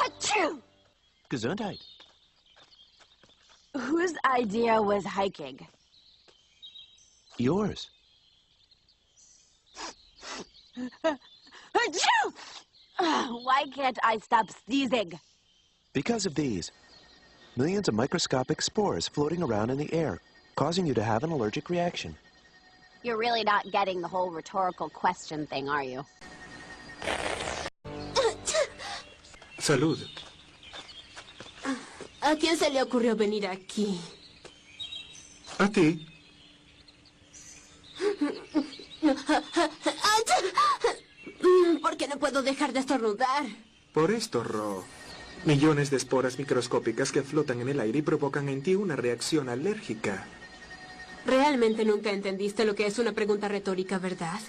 Achoo! Gesundheit. Whose idea was hiking? Yours. Achoo! Why can't I stop sneezing? Because of these. Millions of microscopic spores floating around in the air, causing you to have an allergic reaction. You're really not getting the whole rhetorical question thing, are you? Salud. ¿A quién se le ocurrió venir aquí? ¿A ti? ¿Por qué no puedo dejar de estornudar? Por esto, Ro. Millones de esporas microscópicas que flotan en el aire y provocan en ti una reacción alérgica. Realmente nunca entendiste lo que es una pregunta retórica, ¿verdad?